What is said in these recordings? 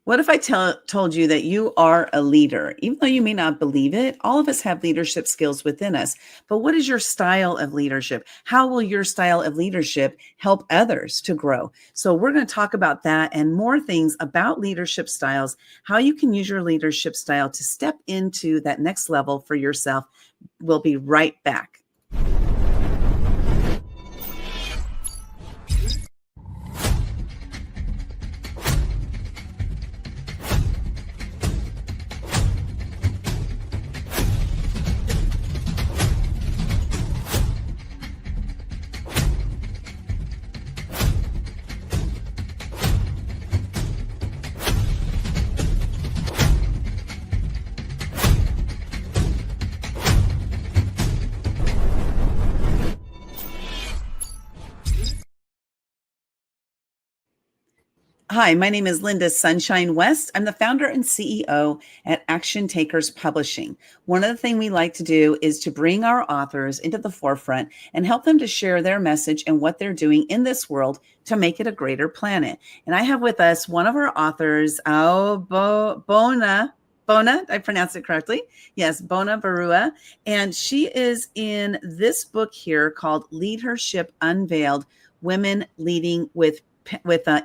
What if I told you that you are a leader? Even though you may not believe it, all of us have leadership skills within us. But what is your style of leadership? How will your style of leadership help others to grow? So, we're going to talk about that and more things about leadership styles, how you can use your leadership style to step into that next level for yourself. We'll be right back. Hi, my name is Linda Sunshine West. I'm the founder and CEO at Action Takers Publishing. One of the things we like to do is to bring our authors into the forefront and help them to share their message and what they're doing in this world to make it a greater planet. And I have with us one of our authors, Banya. Bona, I pronounced it correctly. Yes, Banya Barua. And she is in this book here called Leadership Unveiled: Women Leading with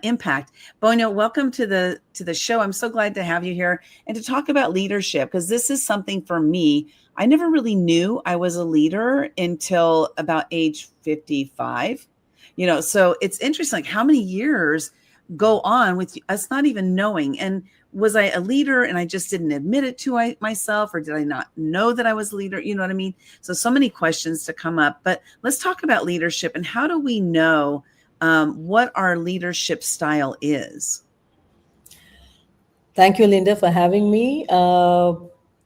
Impact. Banya, welcome to the show. I'm so glad to have you here and to talk about leadership, because this is something for me. I never really knew I was a leader until about age 55. So it's interesting, like how many years go on with us not even knowing. And was I a leader and I just didn't admit it to myself, or did I not know that I was a leader? You know what I mean? So many questions to come up. But let's talk about leadership and how do we know what our leadership style is. Thank you, Linda, for having me.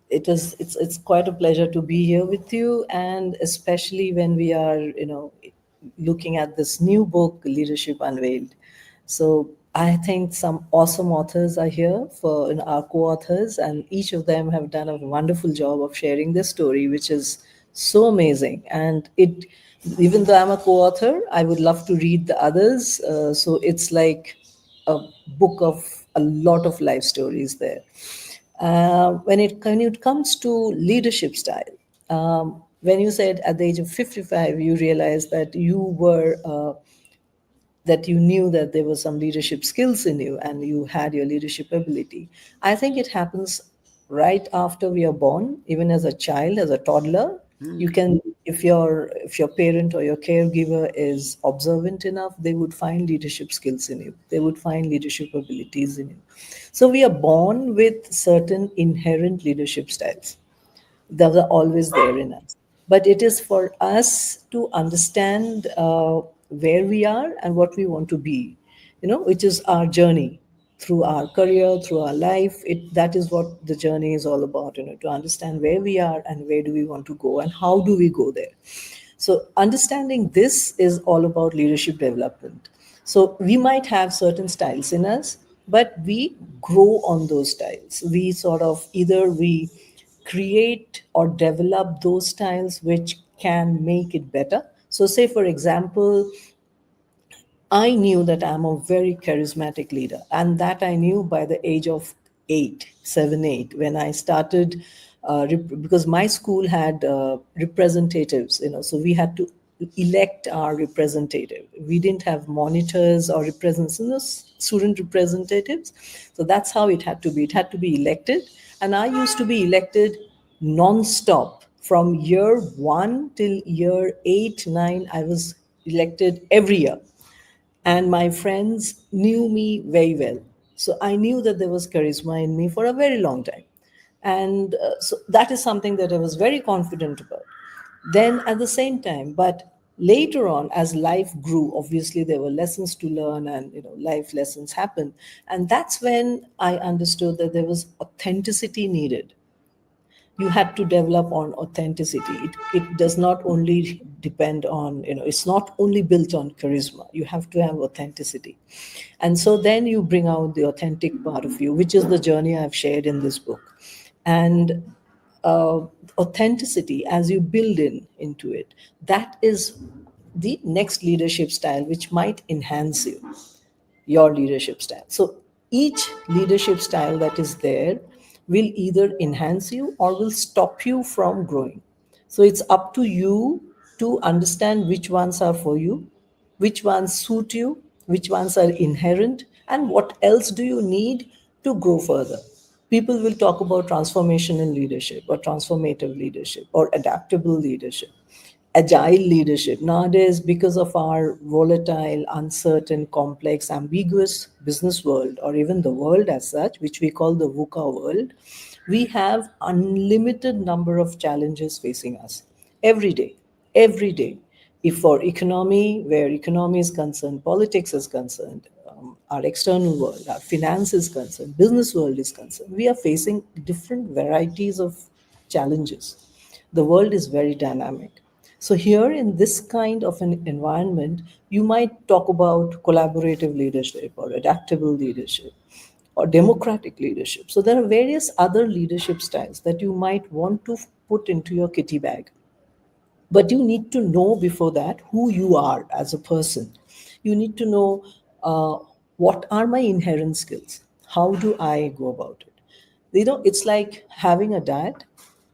It's quite a pleasure to be here with you, and especially when we are looking at this new book, Leadership Unveiled. So I think some awesome authors are here for our co-authors, and each of them have done a wonderful job of sharing their story, which is so amazing. And even though I'm a co-author, I would love to read the others. So it's like a book of a lot of life stories there. When it comes to leadership style, when you said at the age of 55, you realized that you knew that there were some leadership skills in you and you had your leadership ability. I think it happens right after we are born, even as a child, as a toddler. You can, if your parent or your caregiver is observant enough, they would find leadership skills in you. They would find leadership abilities in you. So we are born with certain inherent leadership styles that are always there in us. But it is for us to understand where we are and what we want to be, which is our journey through our career, through our life. That is what the journey is all about, to understand where we are and where do we want to go and how do we go there. So understanding this is all about leadership development. So we might have certain styles in us, but we grow on those styles. We sort of either we create or develop those styles which can make it better. So say, for example, I knew that I'm a very charismatic leader, and that I knew by the age of 8, 7, 8, when I started, because my school had representatives, so we had to elect our representative. We didn't have monitors or representatives, student representatives. So that's how it had to be. It had to be elected. And I used to be elected non-stop from year 1 till year 8, 9. I was elected every year, and my friends knew me very well. So I knew that there was charisma in me for a very long time. And so that is something that I was very confident about. Then at the same time, but later on, as life grew, obviously there were lessons to learn, and life lessons happened. And that's when I understood that there was authenticity needed. You had to develop on authenticity. It does not only depend on, it's not only built on charisma. You have to have authenticity. And so then you bring out the authentic part of you, which is the journey I've shared in this book. And authenticity, as you build into it, that is the next leadership style, which might enhance your leadership style. So Each leadership style that is there will either enhance you or will stop you from growing. So it's up to you to understand which ones are for you, which ones suit you, which ones are inherent, and what else do you need to grow further. People will talk about transformation in leadership or transformative leadership or adaptable leadership, agile leadership. Nowadays, because of our volatile, uncertain, complex, ambiguous business world, or even the world as such, which we call the VUCA world, we have unlimited number of challenges facing us every day, every day. If for economy, where economy is concerned, politics is concerned, our external world, our finance is concerned, business world is concerned, we are facing different varieties of challenges. The world is very dynamic. So, here in this kind of an environment, you might talk about collaborative leadership or adaptable leadership or democratic leadership. So, there are various other leadership styles that you might want to put into your kitty bag. But you need to know before that who you are as a person. You need to know uh, what are my inherent skills, how do I go about it. It's like having a diet.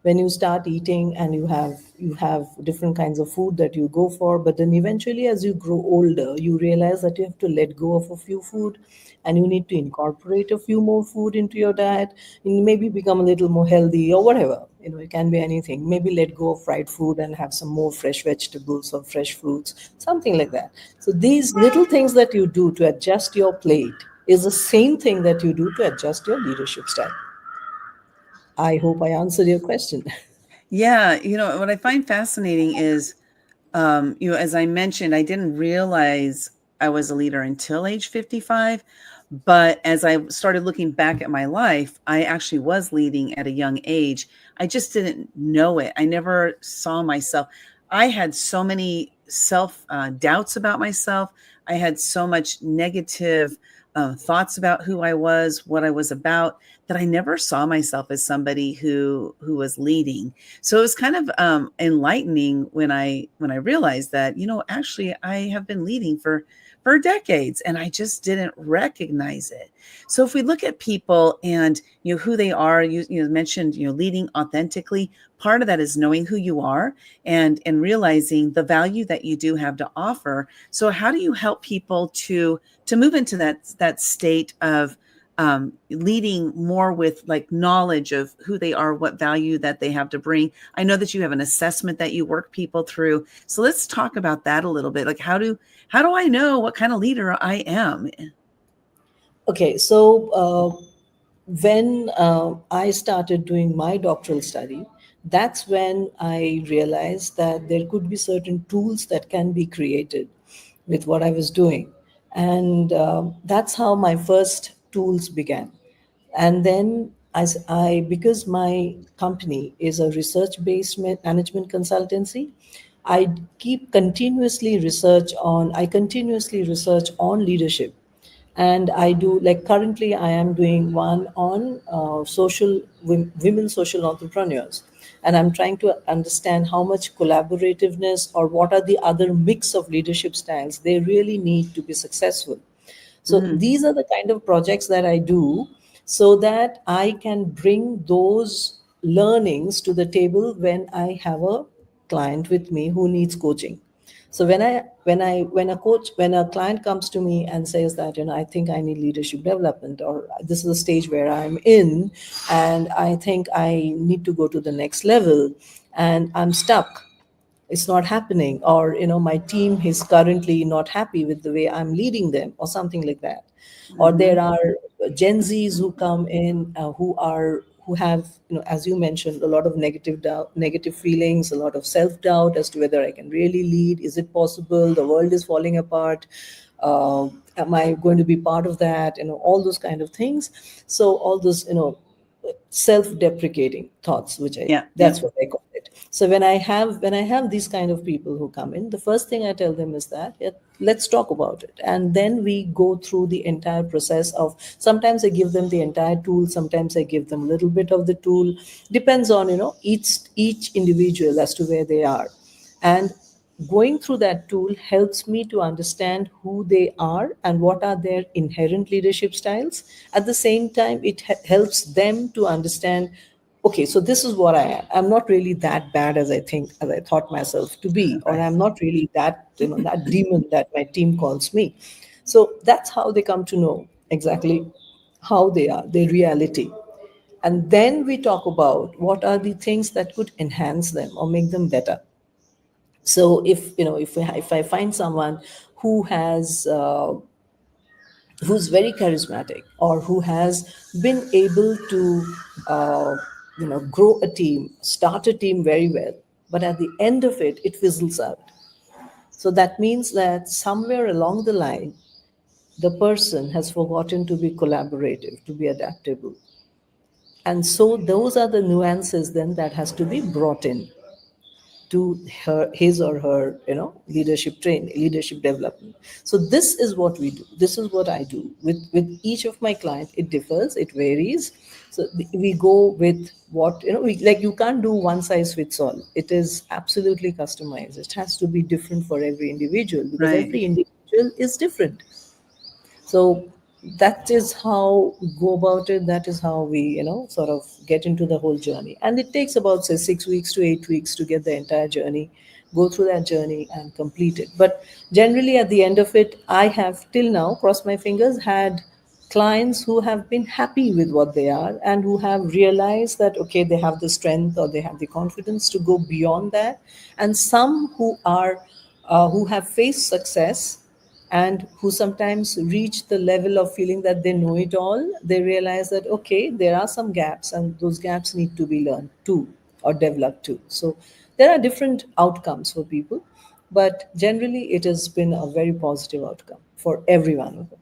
When you start eating and you have different kinds of food that you go for, but then eventually as you grow older you realize that you have to let go of a few food and you need to incorporate a few more food into your diet. You maybe become a little more healthy or whatever. It can be anything. Maybe let go of fried food and have some more fresh vegetables or fresh fruits, something like that. So these little things that you do to adjust your plate is the same thing that you do to adjust your leadership style. I hope I answered your question. Yeah, what I find fascinating is, as I mentioned, I didn't realize I was a leader until age 55. But as I started looking back at my life, I actually was leading at a young age. I just didn't know it. I never saw myself. I had so many self doubts about myself. I had so much negative thoughts about who I was, what I was about, that I never saw myself as somebody who was leading. So it was kind of enlightening when I realized that, actually I have been leading for decades and I just didn't recognize it. So if we look at people and who they are, you mentioned leading authentically. Part of that is knowing who you are and realizing the value that you do have to offer. So how do you help people to move into that state of leading more with like knowledge of who they are, what value that they have to bring? I know that you have an assessment that you work people through. So let's talk about that a little bit. Like how do I know what kind of leader I am? Okay, so when I started doing my doctoral study, that's when I realized that there could be certain tools that can be created with what I was doing. And that's how my first tools began. And then because my company is a research-based management consultancy, I continuously research on leadership. And I do, like, currently I am doing one on women social entrepreneurs, and I'm trying to understand how much collaborativeness or what are the other mix of leadership styles they really need to be successful. So Mm, these are the kind of projects that I do so that I can bring those learnings to the table when I have a client with me who needs coaching. So when a client comes to me and says that, I think I need leadership development, or this is a stage where I'm in and I think I need to go to the next level and I'm stuck, it's not happening, or my team is currently not happy with the way I'm leading them, or something like that. Or there mhm, are Gen Zs who come in, who have, as you mentioned, a lot of negative doubt, negative feelings, a lot of self doubt as to whether I can really lead, is it possible, the world is falling apart, uh, am I going to be part of that, all those kind of things. So all those, self-deprecating thoughts, which I yeah, yeah. that's what I call it. So when I have these kind of people who come in, the first thing I tell them is that, yeah, let's talk about it, and then we go through the entire process of, sometimes I give them the entire tool, sometimes I give them a little bit of the tool, depends on each individual as to where they are. And going through that tool helps me to understand who they are and what are their inherent leadership styles. At the same time, it helps them to understand, okay, so this is what I am. I'm not really that bad as I thought myself to be, or Right. I'm not really that, that demon that my team calls me. So that's how they come to know exactly how they are, their reality. And then we talk about what are the things that could enhance them or make them better. So if I find someone who has who's very charismatic, or who has been able to grow a team, start a team very well, but at the end of it, it fizzles out. So that means that somewhere along the line, the person has forgotten to be collaborative, to be adaptable. And so those are the nuances then that has to be brought in to his or her leadership development. So this is what we do, this is what I do with each of my clients. It differs, it varies. So we go with what, you can't do one size fits all. It is absolutely customized. It has to be different for every individual, because Right. every individual is different. So that is how we go about it. That is how we, sort of get into the whole journey. And it takes about, say, 6 weeks to 8 weeks to get the entire journey, go through that journey and complete it. But generally, at the end of it, I have till now, crossed my fingers, had clients who have been happy with what they are, and who have realized that, okay, they have the strength or they have the confidence to go beyond that. And some who are who have faced success, and who sometimes reach the level of feeling that they know it all. They realize that, okay, there are some gaps, and those gaps need to be learned too, or developed too. So there are different outcomes for people, but generally it has been a very positive outcome for every one of them.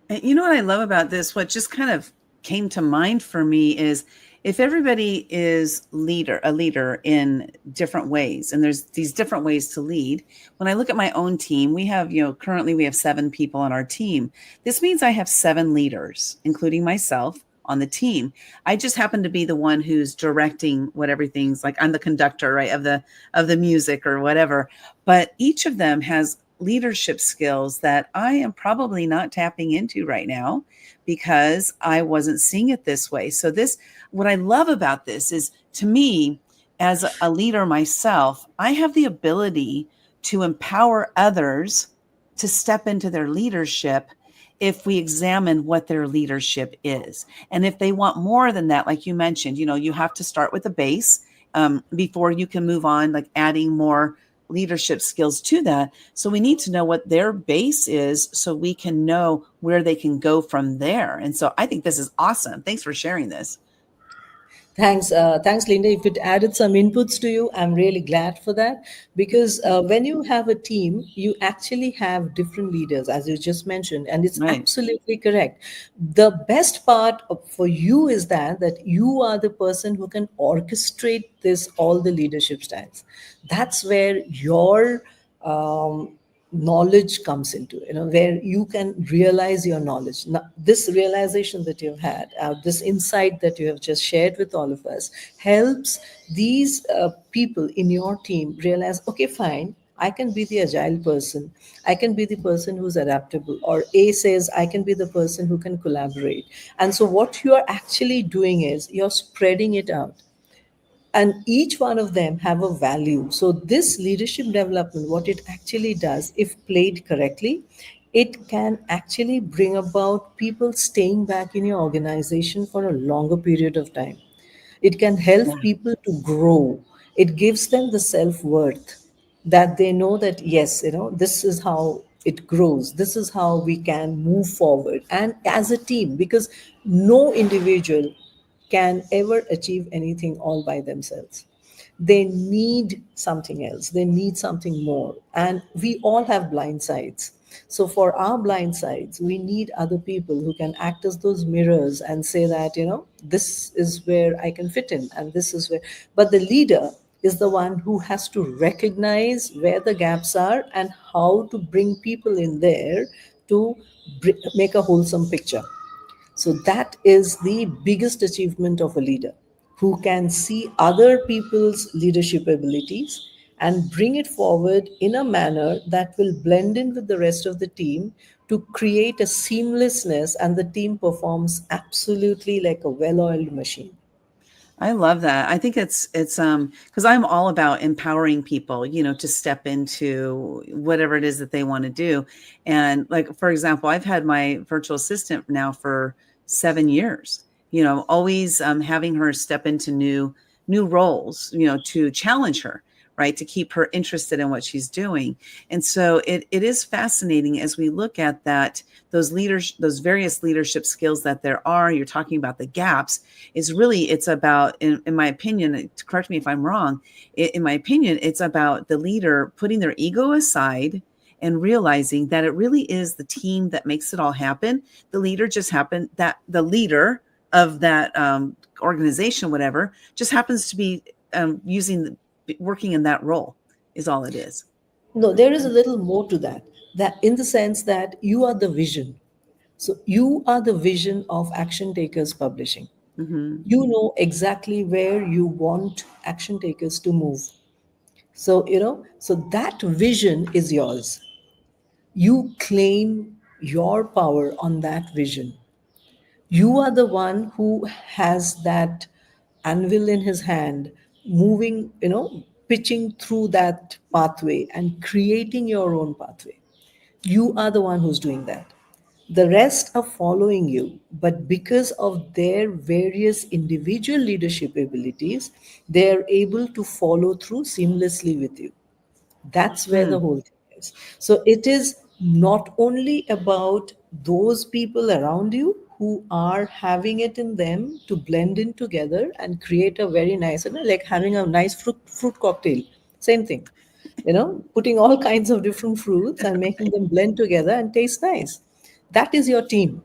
And you know what I love about this? What just kind of came to mind for me is if everybody is a leader in different ways, and there's these different ways to lead. When I look at my own team, we have, currently we have 7 people on our team. This means I have 7 leaders, including myself on the team. I just happen to be the one who's directing what everything's like. I'm the conductor, right, of the music or whatever. But each of them has leadership skills that I am probably not tapping into right now because I wasn't seeing it this way. So what I love about this is, to me, as a leader myself, I have the ability to empower others to step into their leadership if we examine what their leadership is. And if they want more than that, like you mentioned, you have to start with a base before you can move on, like adding more leadership skills to that. So we need to know what their base is so we can know where they can go from there. And so I think this is awesome. Thanks for sharing this. Thanks, Linda. If it added some inputs to you, I'm really glad for that, because when you have a team, you actually have different leaders, as you just mentioned, and it's Right. absolutely correct. The best part for you is that you are the person who can orchestrate this all the leadership styles. That's where your knowledge comes into, where you can realize your knowledge. Now, this realization that you've had, this insight that you have just shared with all of us, helps these people in your team realize, okay, fine, I can be the agile person, I can be the person who's adaptable, or A says I can be the person who can collaborate. And so what you are actually doing is you're spreading it out, and each one of them have a value. So this leadership development, what it actually does, if played correctly, it can actually bring about people staying back in your organization for a longer period of time. It can help Yeah. people to grow. It gives them the self-worth, that they know that, yes, this is how it grows, this is how we can move forward, and as a team, because no individual can ever achieve anything all by themselves. They need something else, they need something more, and we all have blind sides. So for our blind sides, we need other people who can act as those mirrors and say that, this is where I can fit in, and this is where. But the leader is the one who has to recognize where the gaps are and how to bring people in there to make a wholesome picture. So that is the biggest achievement of a leader, who can see other people's leadership abilities and bring it forward in a manner that will blend in with the rest of the team to create a seamlessness, and the team performs absolutely like a well-oiled machine. I love that. I think it's because I'm all about empowering people, to step into whatever it is that they want to do. And like for example, I've had my virtual assistant now for 7 years. Always having her step into new roles, to challenge her, right, to keep her interested in what she's doing. And so it is fascinating as we look at that, those various leadership skills that there are. You're talking about the gaps, is really, it's about, in my opinion, correct me if I'm wrong, in my opinion, it's about the leader putting their ego aside and realizing that it really is the team that makes it all happen. The leader just happened that the leader of that organization, whatever, just happens to be working in that role, is all it is. No, there is a little more to that. That in the sense that you are the vision. So you are the vision of Action Takers Publishing. Mm-hmm. You know exactly where you want action takers to move. So that vision is yours. You claim your power on that vision. You are the one who has that anvil in his hand, moving, pitching through that pathway and creating your own pathway. You are the one who's doing that. The rest are following you, but because of their various individual leadership abilities, they are able to follow through seamlessly with you. That's where the Hmm. whole thing is. So it is not only about those people around you who are having it in them to blend in together and create a very nice, like having a nice fruit cocktail. Same thing. Putting all kinds of different fruits and making them blend together and taste nice. That is your team.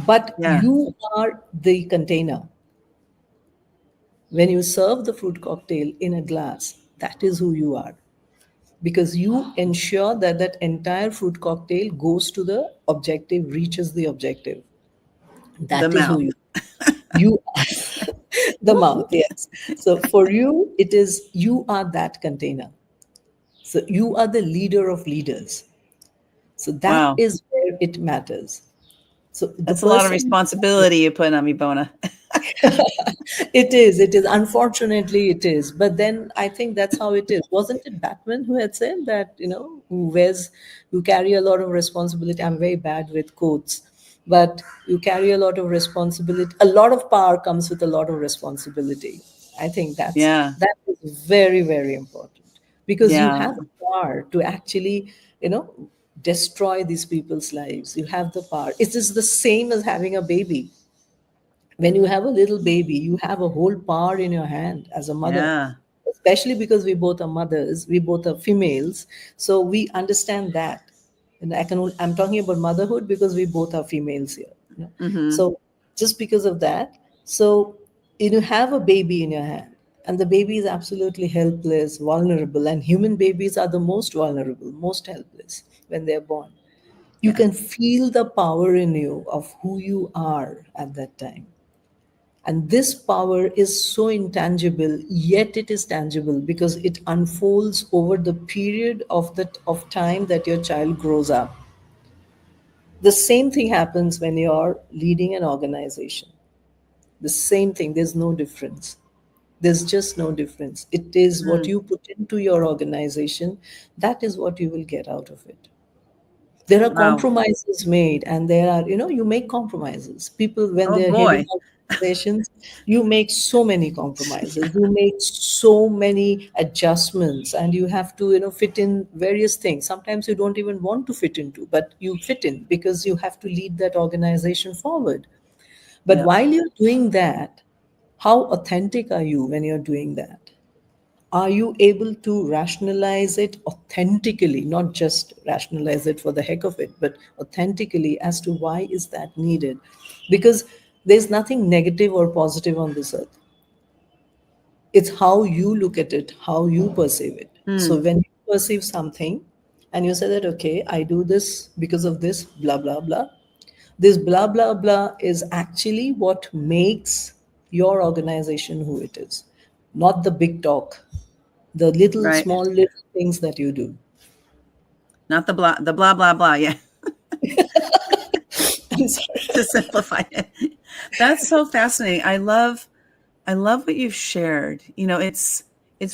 But Yeah. you are the container. When you serve the fruit cocktail in a glass, that is who you are, because you ensure that that entire fruit cocktail goes to the objective, reaches the objective. The That is who mouth. you are. The mouth, yes. So for you, it is you are that container. So you are the leader of leaders. So that Wow. is where it matters. So the That's a lot of person, responsibility you put on me, Bona. it is. Unfortunately, it is. But then I think that's how it is. Wasn't it Batman who had said that, who carry a lot of responsibility? I'm very bad with quotes, but you carry a lot of responsibility. A lot of power comes with a lot of responsibility. I think Yeah. that is very, very important, because you Yeah. have the power to actually, destroy these people's lives. You have the power. It is the same as having a baby. When you have a little baby, you have a whole power in your hand as a mother, Yeah. especially because we both are mothers, we both are females, so we understand that. And I'm talking about motherhood because we both are females here. Mm-hmm. So just because of that, so you have a baby in your hand, and the baby is absolutely helpless, vulnerable, and human babies are the most vulnerable, most helpless when they're born. You Yeah. can feel the power in you of who you are at that time. And this power is so intangible, yet it is tangible because it unfolds over the period of time that your child grows up. The same thing happens when you're leading an organization. The same thing, there's no difference. There's just no difference. It is what Mm. you put into your organization, that is what you will get out of it. There are Wow. compromises made, and there are, you make compromises. People, when Oh they're heading boy. organizations, you make so many compromises, you make so many adjustments, and you have to, fit in various things. Sometimes you don't even want to fit into, but you fit in because you have to lead that organization forward. But Yeah. while you're doing that, how authentic are you when you're doing that? Are you able to rationalize it authentically, not just rationalize it for the heck of it, but authentically as to why is that needed? Because there's nothing negative or positive on this earth. It's how you look at it, how you perceive it. So Mm. when you perceive something and you say that, okay, I do this because of this, blah, blah, blah, this blah, blah, blah is actually what makes your organization who it is, not the big talk. The little, Right. small, little things that you do. Not the blah, blah, blah. Yeah. I'm sorry. To simplify it. That's so fascinating. I love what you've shared. You know, it's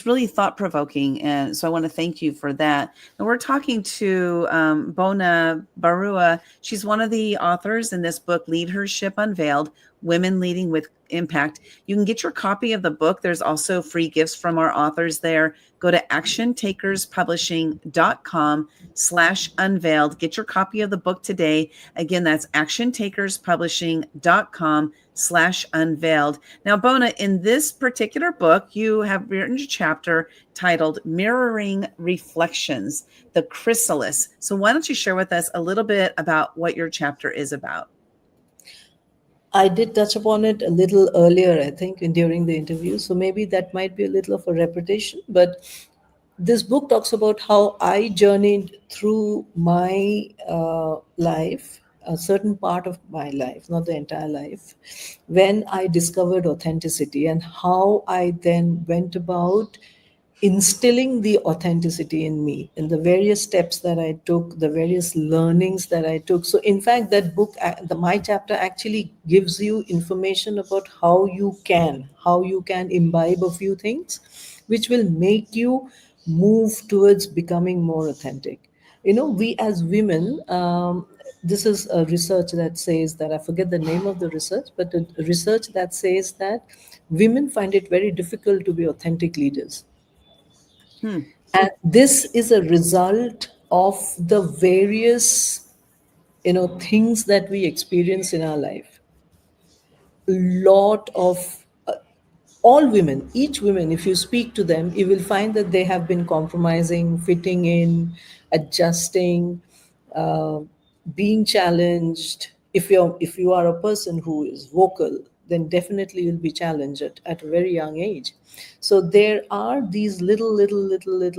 really thought provoking, and so I want to thank you for that. And we're talking to Bona Barua. She's one of the authors in this book, Leadership Unveiled: Women Leading with Impact. You can get your copy of the book. There's also free gifts from our authors there. Go to actiontakerspublishing.com/unveiled. Get your copy of the book today. Again, that's actiontakerspublishing.com/unveiled. Now, Bona, in this particular book, you have written a chapter titled Mirroring Reflections, the Chrysalis. So, why don't you share with us a little bit about what your chapter is about? I did touch upon it a little earlier, I think, during the interview. So maybe that might be a little of a repetition. But this book talks about how I journeyed through my life, a certain part of my life, not the entire life, when I discovered authenticity, and how I then went about instilling the authenticity in me in the various steps that I took, the various learnings that I took. So, in fact, that book, my chapter actually gives you information about how you can imbibe a few things, which will make you move towards becoming more authentic. You know, we as women, this is a research that says that, I forget the name of the research, but a research that says that women find it very difficult to be authentic leaders, Hmm. and this is a result of the various, things that we experience in our life. A lot of all women, each woman, if you speak to them, you will find that they have been compromising, fitting in, adjusting, uh, being challenged. If you are a person who is vocal, then definitely you'll be challenged at a very young age. So there are these little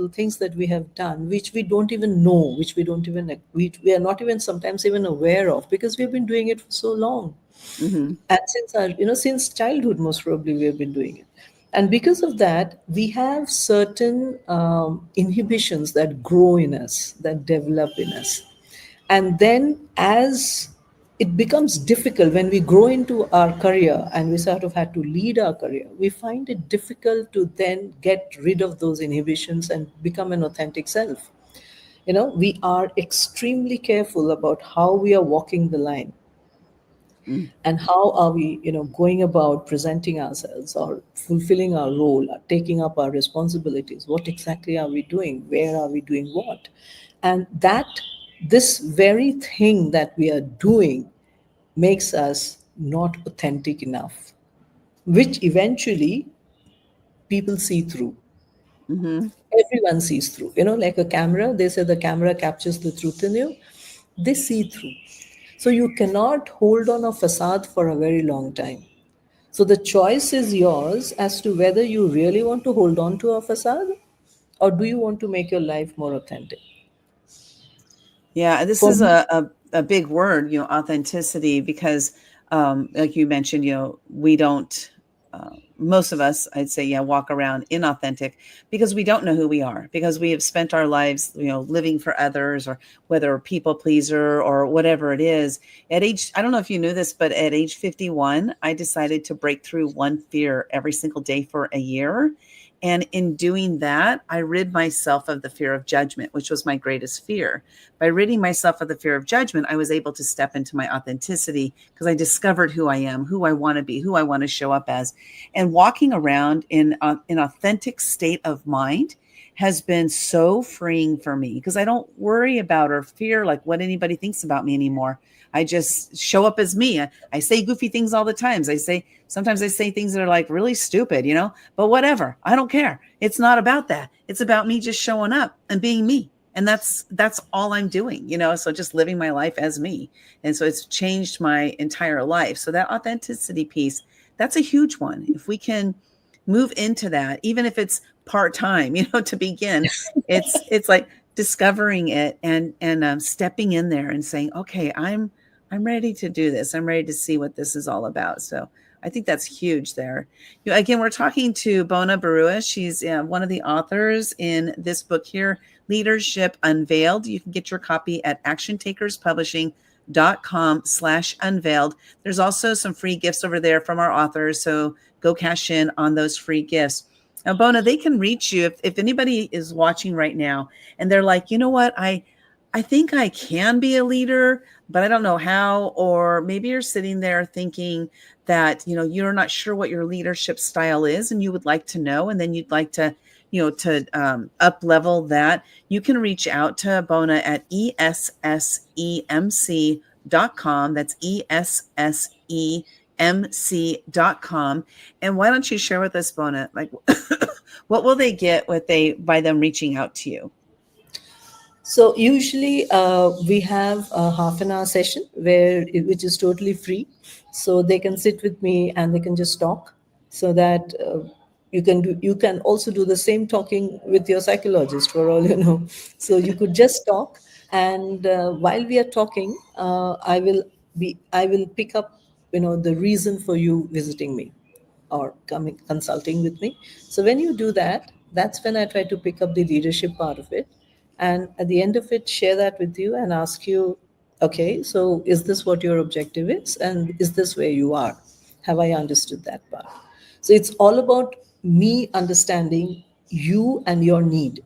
things that we have done, which we don't even know, which we don't even we are not even sometimes even aware of, because we've been doing it for so long. Mm-hmm. And since our, since childhood, most probably we have been doing it. And because of that, we have certain inhibitions that grow in us, that develop in us. And then as it becomes difficult when we grow into our career and we sort of had to lead our career, we find it difficult to then get rid of those inhibitions and become an authentic self. We are extremely careful about how we are walking the line, and how are we, going about presenting ourselves or fulfilling our role, or taking up our responsibilities. What exactly are we doing? Where are we doing what? And that, this very thing that we are doing, makes us not authentic enough, which eventually people see through. Mm-hmm. Everyone sees through, like a camera. They say the camera captures the truth in you. They see through. So you cannot hold on a facade for a very long time. So the choice is yours as to whether you really want to hold on to a facade, or do you want to make your life more authentic. Yeah, this For is me, a big word, you know, authenticity, because like you mentioned, you know, we don't, most of us, I'd say, yeah, walk around inauthentic because we don't know who we are, because we have spent our lives, you know, living for others, or whether a people pleaser or whatever it is. At age, I don't know if you knew this, but at age 51, I decided to break through one fear every single day for a year. And in doing that, I rid myself of the fear of judgment, which was my greatest fear. By ridding myself of the fear of judgment, I was able to step into my authenticity, because I discovered who I am, who I want to be, who I want to show up as. And walking around in an authentic state of mind has been so freeing for me, because I don't worry about or fear like what anybody thinks about me anymore. I just show up as me. I say goofy things all the times. Sometimes I say things that are like really stupid, you know, but whatever. I don't care. It's not about that. It's about me just showing up and being me. And that's all I'm doing, you know. So just living my life as me. And so it's changed my entire life. So that authenticity piece, that's a huge one. If we can move into that, even if it's part-time, you know, to begin, it's like discovering it, and stepping in there and saying, okay, I'm ready to do this. I'm ready to see what this is all about. So I think that's huge there. Again, we're talking to Banya Barua. She's one of the authors in this book here, Leadership Unveiled. You can get your copy at actiontakerspublishing.com/unveiled. There's also some free gifts over there from our authors. So go cash in on those free gifts. Now, Bona, they can reach you if anybody is watching right now and they're like, you know what, I think I can be a leader, but I don't know how. Or maybe you're sitting there thinking that, you're not sure what your leadership style is and you would like to know, and then you'd like to, to up level that. You can reach out to Bona at essemc.com. That's essemc.com. And why don't you share with us, Bona, like what will they get by them reaching out to you? So usually we have a half an hour session which is totally free, so they can sit with me and they can just talk. So that you can also do the same talking with your psychologist for all you know. So you could just talk, and while we are talking, I will pick up the reason for you visiting me or coming consulting with me. So when you do that, that's when I try to pick up the leadership part of it, and at the end of it share that with you and ask you, okay, so is this what your objective is, and is this where you are? Have I understood that part? So it's all about me understanding you and your need.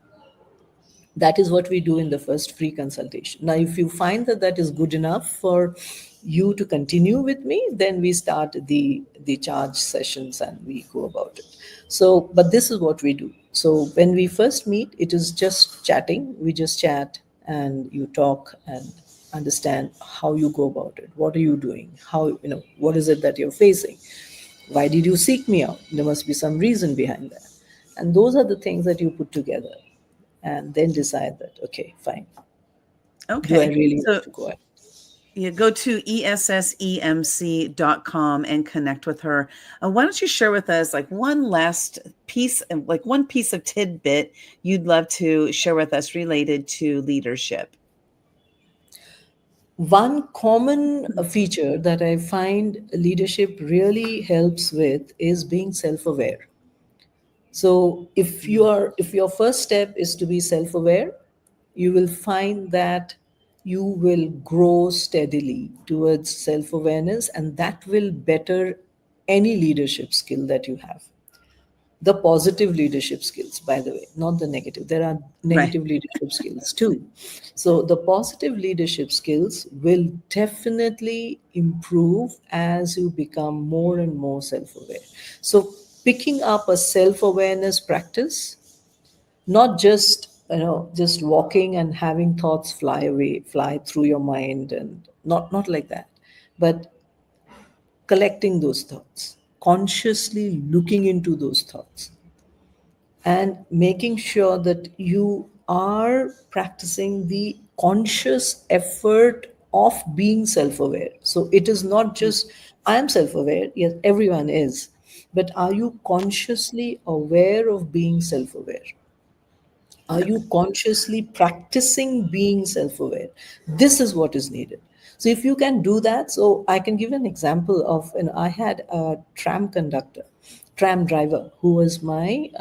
That is what we do in the first free consultation. Now if you find that that is good enough for you to continue with me, then we start the charge sessions and we go about it. So but this is what we do. So when we first meet, it is just chatting. We just chat and you talk and understand how you go about it. What are you doing? How, what is it that you're facing? Why did you seek me out? There must be some reason behind that. And those are the things that you put together and then decide that, okay, fine. Do I Okay. really So want to go ahead? you go to essemc.com and connect with her. Why don't you share with us like one piece of tidbit you'd love to share with us related to leadership? One common feature that I find leadership really helps with is being self aware. So if your first step is to be self-aware, you will find that you will grow steadily towards self-awareness, and that will better any leadership skill that you have. The positive leadership skills, by the way, not the negative. There are Right. negative leadership skills too. So the positive leadership skills will definitely improve as you become more and more self-aware. So picking up a self-awareness practice, not just just walking and having thoughts fly through your mind, and not like that, but collecting those thoughts, consciously looking into those thoughts, and making sure that you are practicing the conscious effort of being self aware. So it is not just, I am self aware, yes, everyone is, but are you consciously aware of being self aware? Are you consciously practicing being self aware? This is what is needed. So, if you can do that, so I can give an example of, I had a tram driver who was my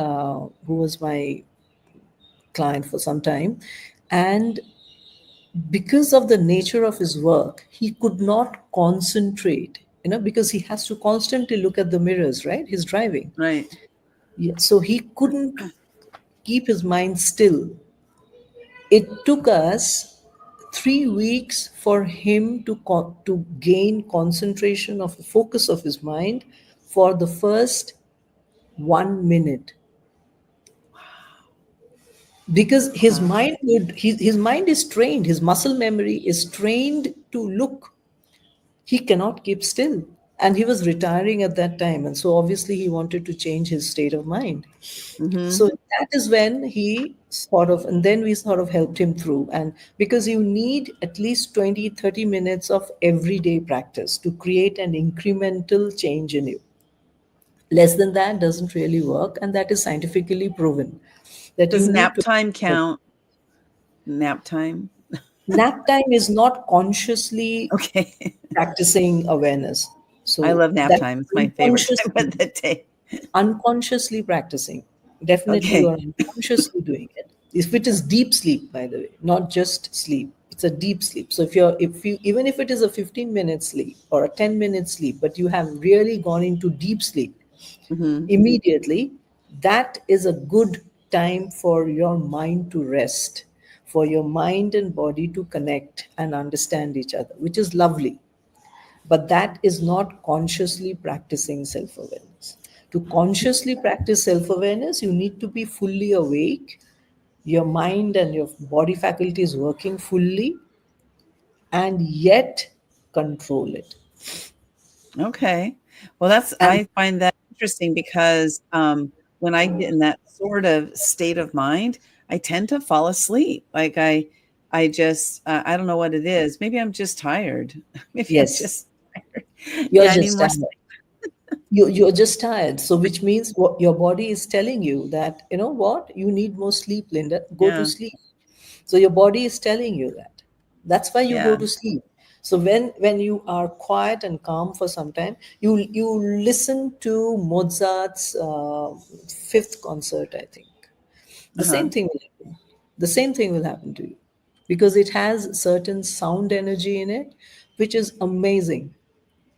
client for some time, and because of the nature of his work, he could not concentrate. Because he has to constantly look at the mirrors, right? He's driving. Right. Yeah, so he couldn't keep his mind still. It took us 3 weeks for him to gain concentration of the focus of his mind for the first 1 minute, because Wow. his mind is trained, his muscle memory is trained to look. He cannot keep still, and he was retiring at that time, and so obviously he wanted to change his state of mind. Mm-hmm. So that is when he sort of, and then we sort of helped him through. And because you need at least 20-30 minutes of everyday practice to create an incremental change in you. Less than that doesn't really work, and that is scientifically proven that Does you need nap to. time count? Nap time? Nap time is not consciously Okay. practicing awareness. I So love nap that time. It's my favorite time unconsciously, of the day. unconsciously practicing. Definitely, you Okay. are unconsciously doing it. If it is deep sleep, by the way, not just sleep, it's a deep sleep. So if you even if it is a 15-minute sleep or a 10-minute sleep, but you have really gone into deep sleep Hmm. immediately, that is a good time for your mind to rest, for your mind and body to connect and understand each other, which is lovely. But that is not consciously practicing self awareness. To consciously practice self awareness, you need to be fully awake, your mind and your body faculties working fully, and yet control it. Okay. Well, And I find that interesting because when I get in that sort of state of mind, I tend to fall asleep. I just, I don't know what it is. Maybe I'm just tired. Maybe I'm yes, just tired. you're Yeah, I need just more tired. sleep. You're just tired. So, which means what your body is telling you that, you know what, you need more sleep, Linda, go to Yeah. sleep. So your body is telling you that. That's why you go Yeah. to sleep. So when you are quiet and calm for some time, you listen to Mozart's fifth concert, I think. The Uh-huh. same thing will happen. The same thing will happen to you because it has certain sound energy in it, which is amazing.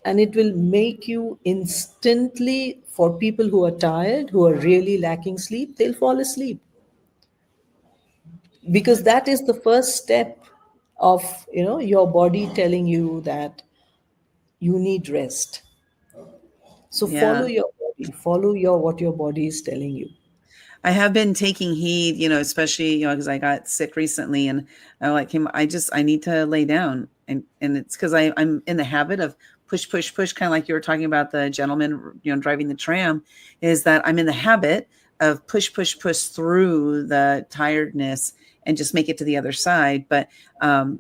And it will make you instantly, for people who are tired, who are really lacking sleep, they'll fall asleep because that is the first step of your body telling you that you need rest. So follow Yeah. your body, follow your what your body is telling you. I have been taking heed, especially, because I got sick recently and I like him. I need to lay down and it's because I'm in the habit of push, push, push, kind of like you were talking about the gentleman, driving the tram, is that I'm in the habit of push, push, push through the tiredness and just make it to the other side. But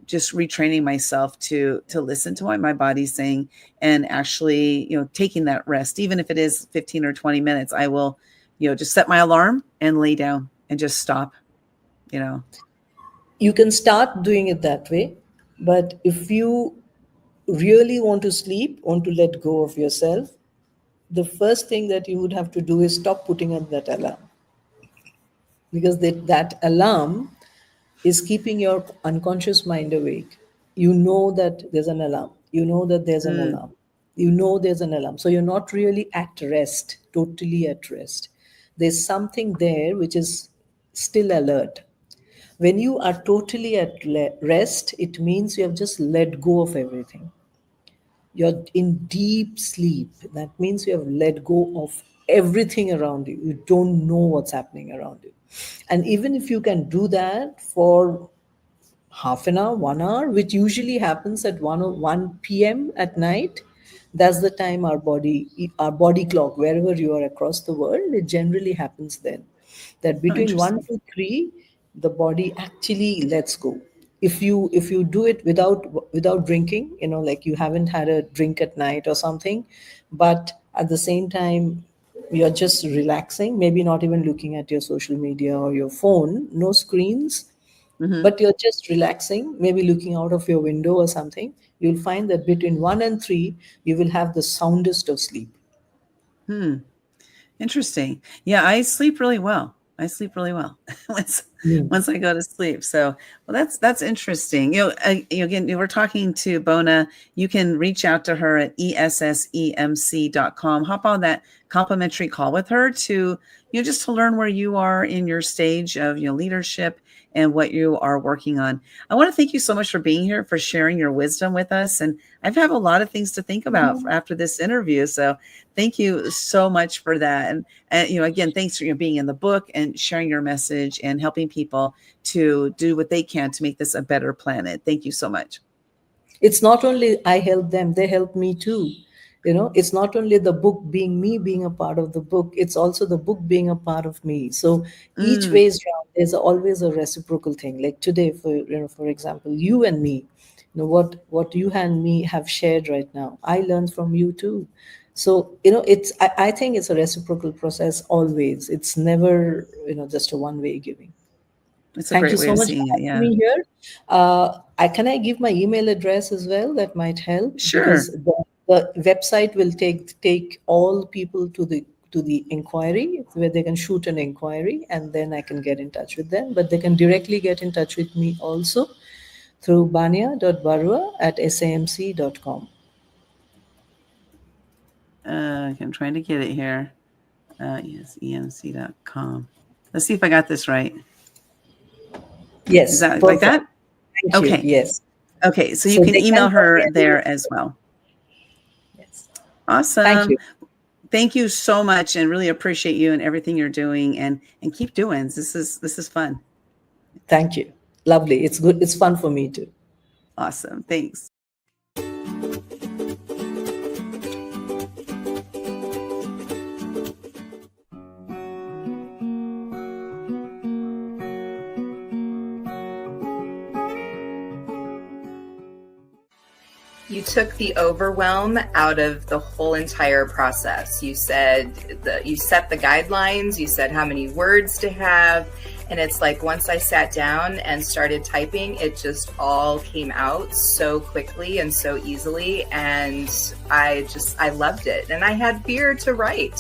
just retraining myself to listen to what my body's saying and actually, taking that rest, even if it is 15 or 20 minutes, I will just set my alarm and lay down and just stop, you know. You can start doing it that way, but if you really want to sleep, want to let go of yourself, the first thing that you would have to do is stop putting on that alarm, because that alarm is keeping your unconscious mind awake. You know that there's an alarm. You know that there's an Mm, alarm. You know there's an alarm. So you're not really at rest, totally at rest. There's something there which is still alert. When you are totally at rest, it means you have just let go of everything. You're in deep sleep. That means you have let go of everything around you. You don't know what's happening around you. And even if you can do that for half an hour, 1 hour, which usually happens at 1 p.m. at night. That's the time our body clock, wherever you are across the world, it generally happens then. That oh, between one interesting. to three, the body actually lets go. If you do it without drinking, like you haven't had a drink at night or something, but at the same time you're just relaxing, maybe not even looking at your social media or your phone, no screens, Hmm. but you're just relaxing, maybe looking out of your window or something, you'll find that between 1 and 3, you will have the soundest of sleep. Hmm. Interesting. Yeah, I sleep really well. I sleep really well once Mm. once I go to sleep. So, well, that's interesting. Again, we're talking to Bona. You can reach out to her at essemc.com. Hop on that complimentary call with her to just to learn where you are in your stage of leadership and what you are working on. I want to thank you so much for being here, for sharing your wisdom with us, and I've had a lot of things to think about after this interview. So, thank you so much for that. And again, thanks for being in the book and sharing your message and helping people to do what they can to make this a better planet. Thank you so much. It's not only I help them, they help me too. It's not only the book being me being a part of the book, it's also the book being a part of me. So each Mm, ways round, there's always a reciprocal thing. Like today, for example, you and me, what you and me have shared right now, I learned from you too. So I think it's a reciprocal process always. It's never just a one way giving. It's a Thank you great way so of much for seeing it. having Yeah. me here. Can I give my email address as well? That might help because Sure. the website will take all people to the inquiry where they can shoot an inquiry, and then I can get in touch with them. But they can directly get in touch with me also through banya.barua@samc.com. I'm trying to get it here. Yes, emc.com. Let's see if I got this right. Is Yes, that like perfect. that? Thank you. Okay. Yes. Okay. So you So can they email can drop me her an email. there as well. Yes. Thank Awesome. you. Thank you so much, and really appreciate you and everything you're doing, and keep doing. This is fun. Thank you. Lovely. It's good. It's fun for me too. Awesome. Thanks. You took the overwhelm out of the whole entire process. You said you set the guidelines, you said how many words to have, and it's like once I sat down and started typing, it just all came out so quickly and so easily, and I loved it. And I had fear to write.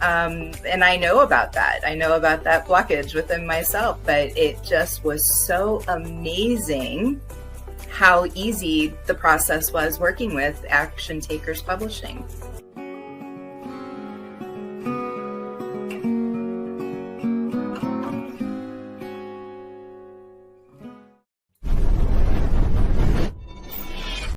And I know about that. I know about that blockage within myself, but it just was so amazing how easy the process was working with Action Takers Publishing.